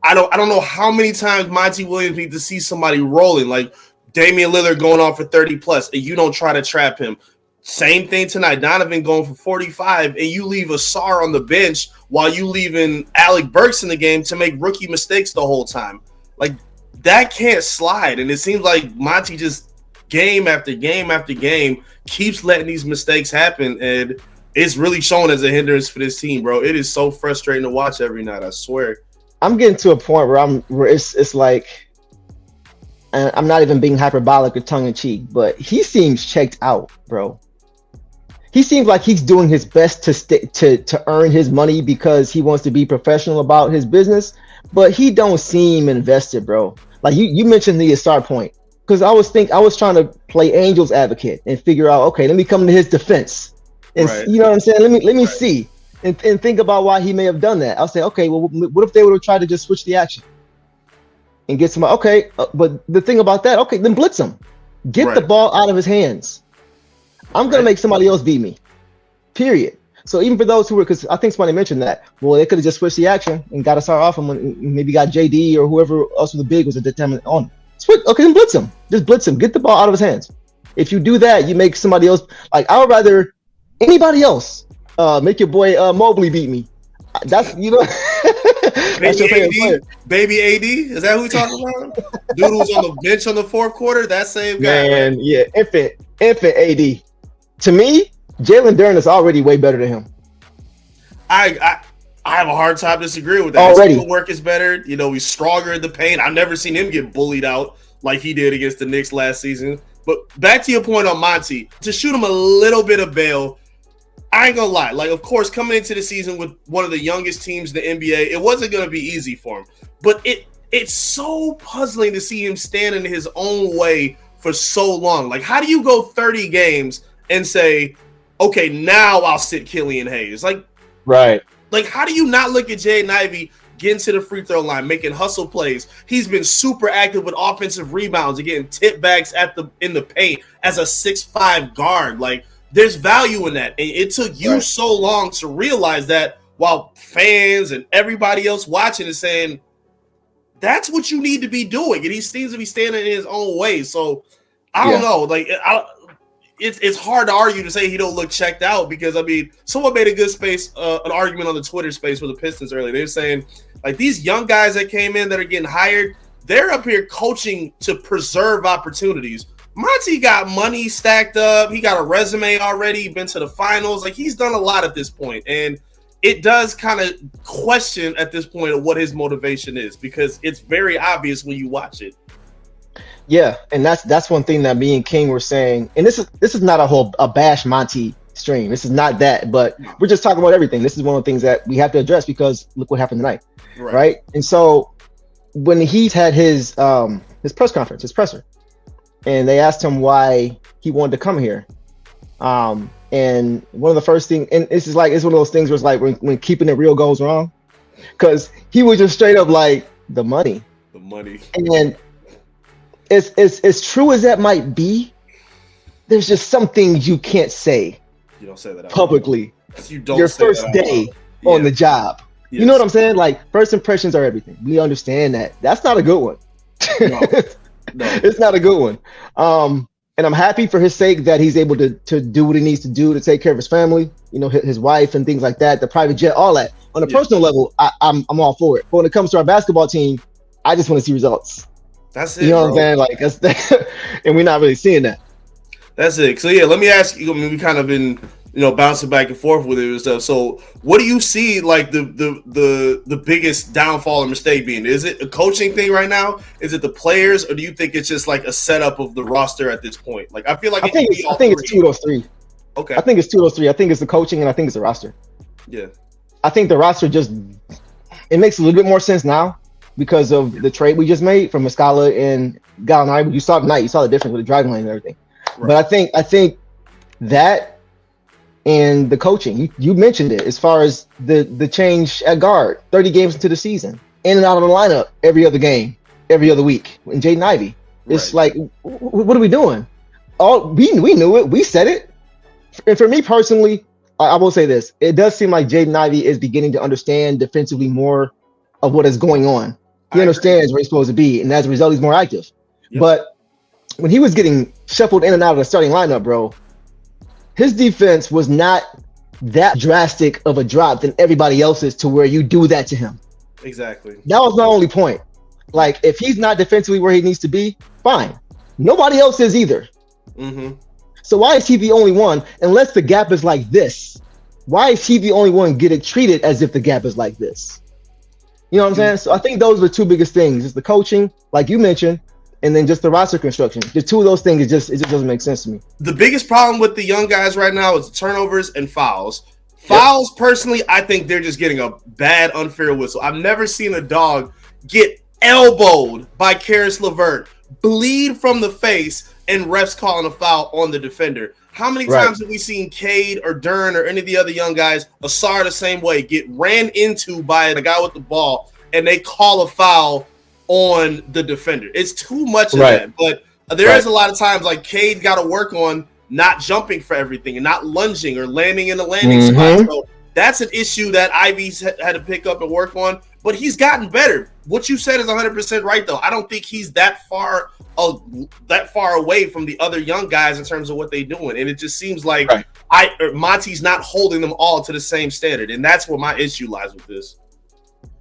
I don't know how many times Monty Williams needs to see somebody rolling, like Damian Lillard going on for 30 plus, and you don't try to trap him. Same thing tonight. Donovan going for 45, and you leave Asar on the bench while you leaving Alec Burks in the game to make rookie mistakes the whole time. Like, that can't slide. And it seems like Monty just game after game after game keeps letting these mistakes happen, and it's really showing as a hindrance for this team, bro. It is so frustrating to watch every night, I swear. I'm getting to a point where it's like, and I'm not even being hyperbolic or tongue in cheek, but he seems checked out, bro. He seems like he's doing his best to earn his money because he wants to be professional about his business, but he don't seem invested, bro. Like you mentioned the start point, because I was trying to play Angel's advocate and figure out, okay, let me come to his defense, and right. You know what I'm saying? Let me see. And think about why he may have done that. I'll say, okay, well, what if they would have tried to just switch the action and get somebody? Okay, but the thing about that, okay, then blitz him. Get the ball out of his hands. I'm going to make somebody else beat me, period. So even for those who were, because I think somebody mentioned that, well, they could have just switched the action and got us off him, and maybe got JD or whoever else was the big was at the time on. Okay, then blitz him. Just blitz him. Get the ball out of his hands. If you do that, you make somebody else, like, I would rather anybody else make your boy Mobley beat me. That's, you know. Baby AD? Is that who we talking about? Dude who's on the bench on the fourth quarter? That same guy. Man, right? Yeah, infant AD. To me, Jalen Duren is already way better than him. I have a hard time disagreeing with that. Already. His work is better. You know, he's stronger in the paint. I've never seen him get bullied out like he did against the Knicks last season. But back to your point on Monty, to shoot him a little bit of bail, I ain't gonna lie. Like, of course, coming into the season with one of the youngest teams in the NBA, it wasn't gonna be easy for him. But it's so puzzling to see him stand in his own way for so long. Like, how do you go 30 games and say, okay, now I'll sit Killian Hayes? Like, right. Like, how do you not look at Jaden Ivey getting to the free throw line, making hustle plays? He's been super active with offensive rebounds and getting tip backs in the paint as a 6'5" guard. Like, there's value in that. And it took you so long to realize that, while fans and everybody else watching is saying, that's what you need to be doing. And he seems to be standing in his own way. So, I don't know. Like, it's hard to argue to say he don't look checked out, because, I mean, someone made a good an argument on the Twitter space for the Pistons earlier. They're saying, like, these young guys that came in that are getting hired, they're up here coaching to preserve opportunities. Monty got money stacked up. He got a resume already, been to the finals. Like, he's done a lot at this point. And it does kind of question at this point of what his motivation is, because it's very obvious when you watch it. Yeah, and that's one thing that me and King were saying. And this is not a bash Monty stream. This is not that, but we're just talking about everything. This is one of the things that we have to address, because look what happened tonight, right? And so when he's had his press conference, his presser, and they asked him why he wanted to come here, and one of the first things, and it's one of those things where it's like when keeping it real goes wrong, because he was just straight up like, the money, and as true as that might be, there's just some things you can't say. You don't say that publicly. You don't. Your first day on the job. Yes. You know what I'm saying? Like, first impressions are everything. We understand that. That's not a good one. No. It's not a good one. And I'm happy for his sake that he's able to do what he needs to do to take care of his family, you know, his wife and things like that, the private jet, all that. On a personal level, I'm all for it. But when it comes to our basketball team, I just want to see results. That's it. You know what I'm saying? Like, that's that, and we're not really seeing that. That's it. So yeah, let me ask you. I mean, we kind of been, you know, bouncing back and forth with it and stuff. So, what do you see like the biggest downfall or mistake being? Is it a coaching thing right now? Is it the players, or do you think it's just like a setup of the roster at this point? Like, I feel like I think it's two of those three. Okay. I think it's two of those three. I think it's the coaching, and I think it's the roster. Yeah. I think the roster it makes a little bit more sense now because of the trade we just made from Muscala and Gallinari. You saw tonight. You saw the difference with the driving lane and everything. Right. But I think that and the coaching, you mentioned it, as far as the change at guard, 30 games into the season, in and out of the lineup every other game, every other week. And Jaden Ivey, it's like, what are we doing? We knew it. We said it. And for me personally, I will say this. It does seem like Jaden Ivey is beginning to understand defensively more of what is going on. He understands where he's supposed to be, and as a result, he's more active. Yep. But when he was getting shuffled in and out of the starting lineup, bro, his defense was not that drastic of a drop than everybody else's to where you do that to him. Exactly. That was my only point. Like, if he's not defensively where he needs to be, fine. Nobody else is either. Mm-hmm. So why is he the only one? Unless the gap is like this, why is he the only one getting treated as if the gap is like this? You know what I'm saying? So I think those are the two biggest things: is the coaching, like you mentioned, and then just the roster construction. The two of those things, it just doesn't make sense to me. The biggest problem with the young guys right now is turnovers and fouls. Fouls, personally, I think they're just getting a bad, unfair whistle. I've never seen a dog get elbowed by Karis LeVert, bleed from the face, and refs calling a foul on the defender. How many times have we seen Cade or Dern or any of the other young guys, Asar the same way, get ran into by the guy with the ball, and they call a foul on the defender? It's too much of that. But there is a lot of times, like, Cade got to work on not jumping for everything and not lunging or landing in the landing spot. So that's an issue that Ivy's had to pick up and work on. But he's gotten better. What you said is 100% right, though. I don't think he's that far away from the other young guys in terms of what they're doing. And it just seems like Monty's not holding them all to the same standard. And that's where my issue lies with this.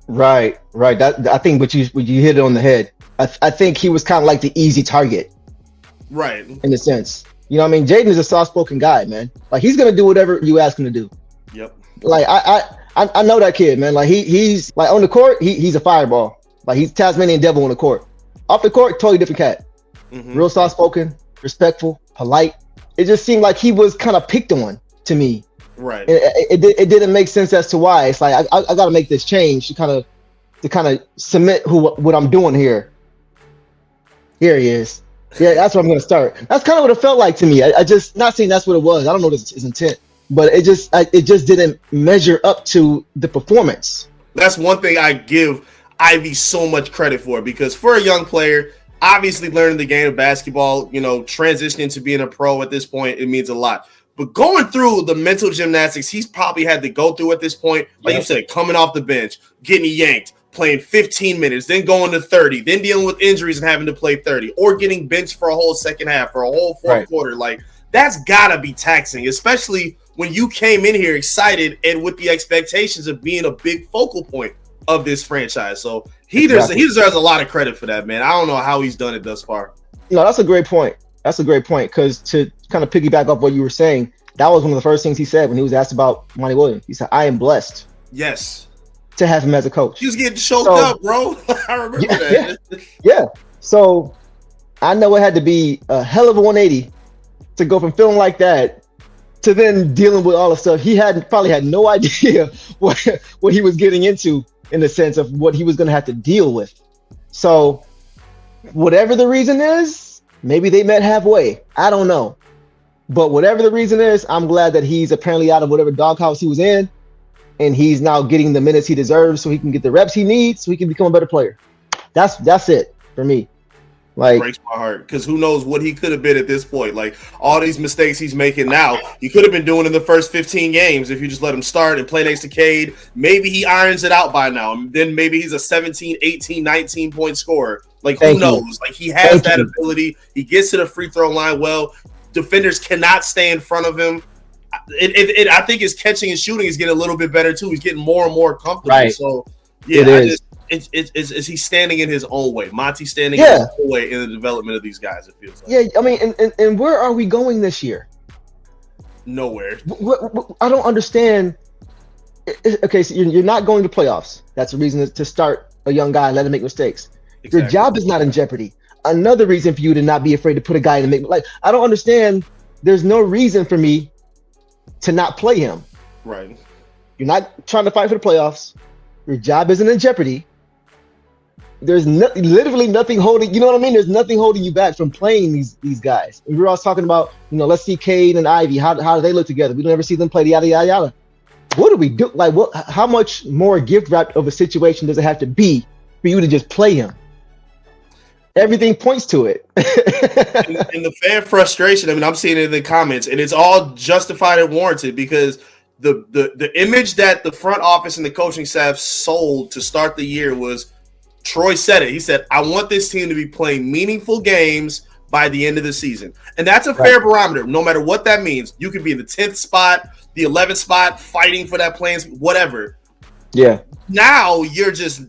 Right. That, I think what you hit it on the head. I think he was kind of like the easy target. Right. In a sense. You know what I mean? Jaden is a soft-spoken guy, man. Like, he's going to do whatever you ask him to do. Yep. Like, I know that kid, man. Like, he's like, on the court, he's a fireball. Like, he's Tasmanian devil on the court. Off the court, totally different cat. Mm-hmm. Real soft-spoken, respectful, polite. It just seemed like he was kind of picked on to me. Right. It didn't make sense as to why. It's like, I got to make this change to kind of submit what I'm doing here. Here he is. Yeah, that's where I'm going to start. That's kind of what it felt like to me. I just, not saying that's what it was. I don't know his intent, but it just didn't measure up to the performance. That's one thing I give Ivy so much credit for, because for a young player, obviously learning the game of basketball, transitioning to being a pro at this point, it means a lot. But going through the mental gymnastics he's probably had to go through at this point, like you said, coming off the bench, getting yanked, playing 15 minutes, then going to 30, then dealing with injuries and having to play 30, or getting benched for a whole second half, for a whole fourth quarter. Like, that's got to be taxing, especially when you came in here excited and with the expectations of being a big focal point of this franchise. So he deserves a lot of credit for that, man. I don't know how he's done it thus far. No, that's a great point. Because to kind of piggyback off what you were saying, that was one of the first things he said when he was asked about Monty Williams. He said, I am blessed. Yes. To have him as a coach. He was getting choked up, bro. I remember that. Yeah. So I know it had to be a hell of a 180 to go from feeling like that to then dealing with all the stuff. He probably had no idea what he was getting into, in the sense of what he was going to have to deal with. So whatever the reason is, maybe they met halfway. I don't know. But whatever the reason is, I'm glad that he's apparently out of whatever doghouse he was in, and he's now getting the minutes he deserves so he can get the reps he needs so he can become a better player. That's it for me. Like, it breaks my heart, because who knows what he could have been at this point. Like, all these mistakes he's making now, he could have been doing in the first 15 games if you just let him start and play next to Cade. Maybe he irons it out by now. And then maybe he's a 17, 18, 19-point scorer. Like, who knows? Like, he has that ability. He gets to the free throw line well. Defenders cannot stay in front of him. I think his catching and shooting is getting a little bit better too. He's getting more and more comfortable. Right. So yeah, is he standing in his own way? Monty standing in his own way in the development of these guys, it feels like. Yeah, I mean, and where are we going this year? Nowhere. I don't understand. Okay, so you're not going to playoffs. That's a reason to start a young guy and let him make mistakes. Exactly. Your job is not in jeopardy. Another reason for you to not be afraid to put a guy in and make, like, I don't understand. There's no reason for me to not play him. Right. You're not trying to fight for the playoffs. Your job isn't in jeopardy. There's literally nothing holding, you know what I mean? There's nothing holding you back from playing these guys. And we were all talking about, let's see Cade and Ivy. How do they look together? We don't ever see them play the yada, yada, yada. What do we do? Like, how much more gift wrapped of a situation does it have to be for you to just play him? Everything points to it. and the fan frustration, I mean, I'm seeing it in the comments, and it's all justified and warranted, because the image that the front office and the coaching staff sold to start the year was Troy said it. He said, I want this team to be playing meaningful games by the end of the season. And that's a fair barometer, no matter what that means. You could be in the 10th spot, the 11th spot, fighting for that play, whatever. Yeah. Now you're just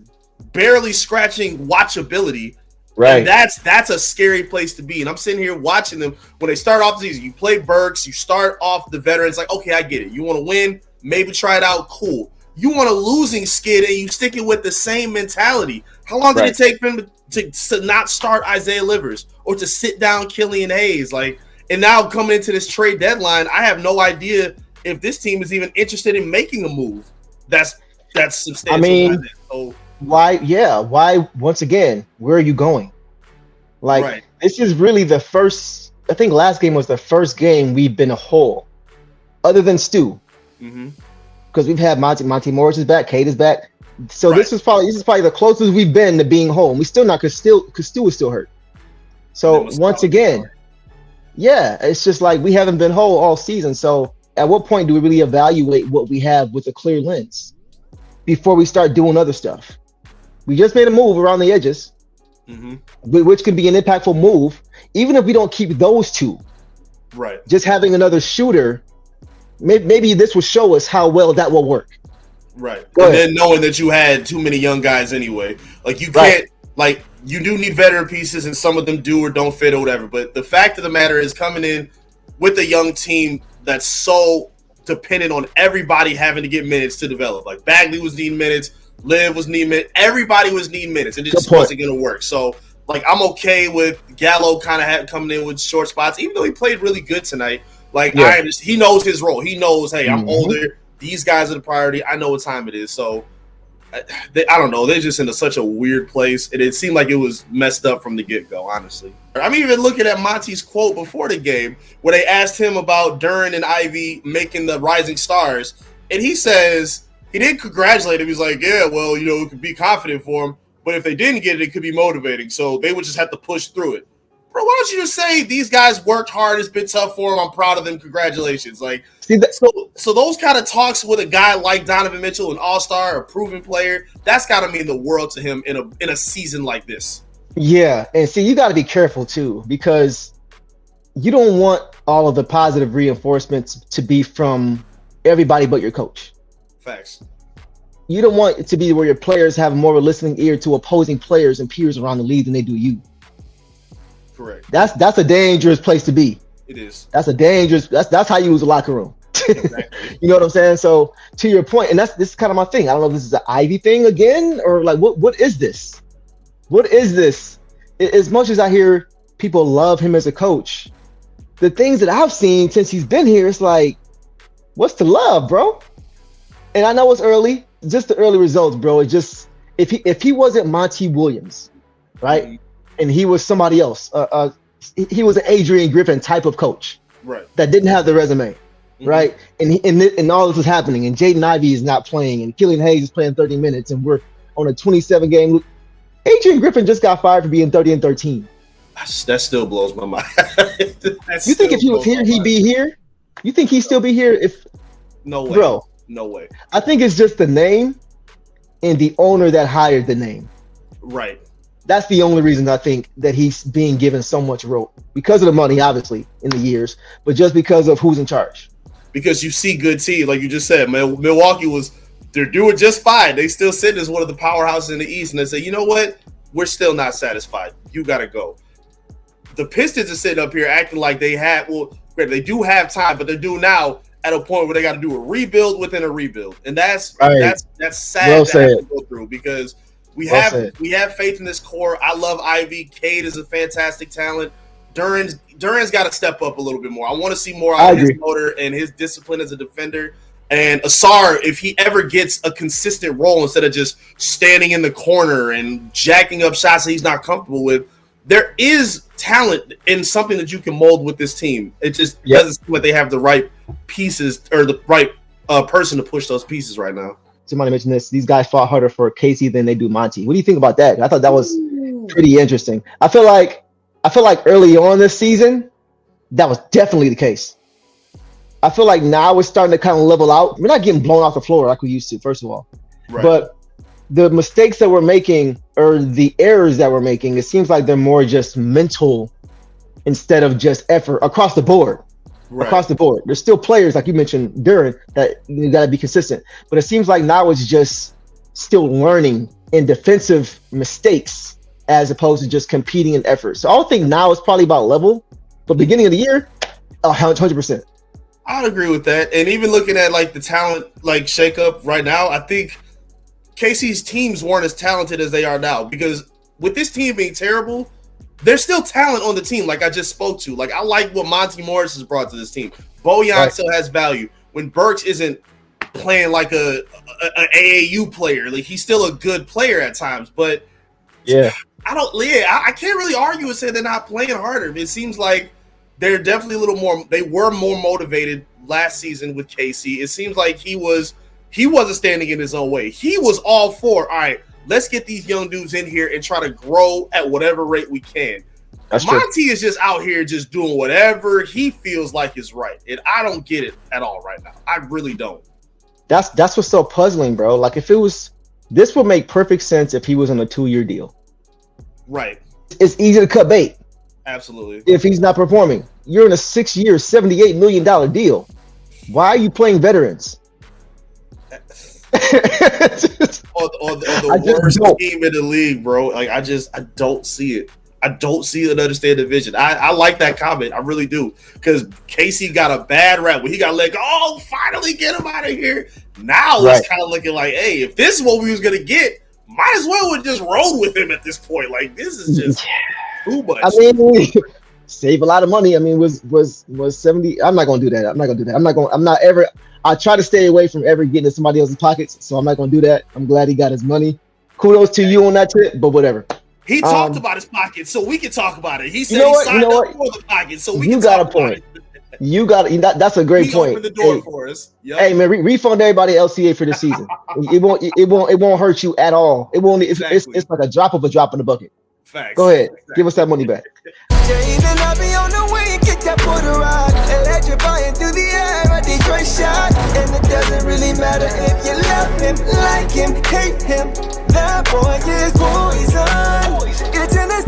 barely scratching watchability. Right. And that's a scary place to be. And I'm sitting here watching them when they start off the season. You play Burks, you start off the veterans. Like, okay, I get it. You want to win, maybe try it out. Cool. You want a losing skid and you stick it with the same mentality. How long did it take for him to not start Isaiah Livers or to sit down Killian Hayes? Like, and now coming into this trade deadline, I have no idea if this team is even interested in making a move. That's substantial. I mean, why? Yeah. Why? Once again, where are you going? Like, this is really the first. I think last game was the first game we've been a whole, other than Stu, because we've had Monty Morris is back, Kate is back. So this is probably the closest we've been to being home. We still not because Stu is still hurt. So once again, it's just like we haven't been whole all season. So at what point do we really evaluate what we have with a clear lens before we start doing other stuff? We just made a move around the edges, which could be an impactful move, even if we don't keep those two. Right. Just having another shooter, maybe this will show us how well that will work. Right. And then knowing that you had too many young guys anyway. Like, you can't, like, you do need veteran pieces, and some of them do or don't fit or whatever. But the fact of the matter is, coming in with a young team that's so dependent on everybody having to get minutes to develop. Like, Bagley was needing minutes, Liv was needing minutes, everybody was needing minutes. It just wasn't going to work. So, like, I'm okay with Gallo kind of coming in with short spots, even though he played really good tonight. Like, he knows his role. He knows, hey, I'm older. These guys are the priority. I know what time it is. So, I don't know. They're just in such a weird place. It seemed like it was messed up from the get-go, honestly. I'm even looking at Monty's quote before the game where they asked him about Duren and Ivy making the Rising Stars. And he says, he didn't congratulate him. He's like, yeah, well, you know, we could be confident for him. But if they didn't get it, it could be motivating. So they would just have to push through it. Bro, why don't you just say these guys worked hard? It's been tough for them. I'm proud of them. Congratulations. Like, so those kind of talks with a guy like Donovan Mitchell, an all-star, a proven player, that's got to mean the world to him in a season like this. Yeah, and see, you got to be careful too, because you don't want all of the positive reinforcements to be from everybody but your coach. Facts. You don't want it to be where your players have more of a listening ear to opposing players and peers around the league than they do you. Correct. That's a dangerous place to be. It is. That's how you use a locker room. Exactly. You know what I'm saying? So to your point, and this is kind of my thing. I don't know if this is an Ivy thing again, or like what is this? What is this? As much as I hear people love him as a coach, the things that I've seen since he's been here, it's like, what's to love, bro? And I know it's early, just the early results, bro. It just if he wasn't Monty Williams, right? And he was somebody else. He was an Adrian Griffin type of coach, right? That didn't have the resume, right? And all this was happening, and Jaden Ivey is not playing, and Killian Hayes is playing 30 minutes, and we're on a 27-game. Adrian Griffin just got fired for being 30-13. That still blows my mind. You think if he was here, he'd be here? You think he'd still be here? If no way, bro, no way. I think it's just the name and the owner that hired the name, right? That's the only reason I think that he's being given so much rope, because of the money, obviously, in the years, but just because of who's in charge. Because you see good teams, like you just said, Milwaukee they're doing just fine. They still sit as one of the powerhouses in the East, and they say, you know what? We're still not satisfied. You got to go. The Pistons are sitting up here acting like they they do have time, but they're due now at a point where they got to do a rebuild within a rebuild, and that's sad to have to go through, because we have faith in this core. I love Ivy. Cade is a fantastic talent. Duren's got to step up a little bit more. I want to see more out of his motor and his discipline as a defender. And Asar, if he ever gets a consistent role instead of just standing in the corner and jacking up shots that he's not comfortable with, there is talent in something that you can mold with this team. It just doesn't seem like they have the right pieces or the right person to push those pieces right now. Somebody mentioned this. These guys fought harder for Casey than they do Monty. What do you think about that? I thought that was pretty interesting. I feel like early on this season, that was definitely the case. I feel like now we're starting to kind of level out. We're not getting blown off the floor like we used to, first of all. Right. But the mistakes that we're making or the errors that we're making, it seems like they're more just mental instead of just effort across the board. Right. Across the board, there's still players like you mentioned, Duran, that you got to be consistent. But it seems like now it's just still learning in defensive mistakes as opposed to just competing in effort. So I don't think now it's probably about level, but beginning of the year, 100%. I'd agree with that. And even looking at like the talent like shakeup right now, I think KC's teams weren't as talented as they are now, because with this team being terrible, there's still talent on the team, like I just spoke to. Like, I like what Monty Morris has brought to this team. Bojan still has value. When Burks isn't playing like a AAU player, like he's still a good player at times. But I can't really argue and say they're not playing harder. It seems like they're definitely a little more. They were more motivated last season with KC. It seems like he wasn't standing in his own way. He was all for, all right, let's get these young dudes in here and try to grow at whatever rate we can. That's Monty true. is just out here just doing whatever he feels like is right. And I don't get it at all right now. I really don't. That's what's so puzzling, bro. Like, if it was, this would make perfect sense if he was on a 2-year deal. Right. It's easy to cut bait. Absolutely. If he's not performing. You're in a 6-year, $78 million deal. Why are you playing veterans? or the worst team in the league, bro. Like, I don't see it. I don't see another state of vision. I like that comment. I really do. Because KC got a bad rap when he got let go. Oh, finally get him out of here. Now it's kind of looking like, hey, if this is what we was going to get, might as well have just rolled with him at this point. Like, this is just too much. I mean, save a lot of money. I mean, was 70. I'm not going to do that. I'm not ever. I try to stay away from ever getting in somebody else's pockets, so I'm not going to do that. I'm glad he got his money. Kudos to you on that tip, but whatever. He talked about his pockets, so we can talk about it. He said he signed up for the pockets, so we can talk about it. You got a point. That's a great point. Open the door for us. Yep. Hey man, refund everybody LCA for this season. It won't hurt you at all. It won't. It's like a drop in the bucket. Facts. Go ahead, give us that money back. Electrifying through the air, a Detroit shot, and it doesn't really matter if you love him, like him, hate him. That boy is poison. It's in his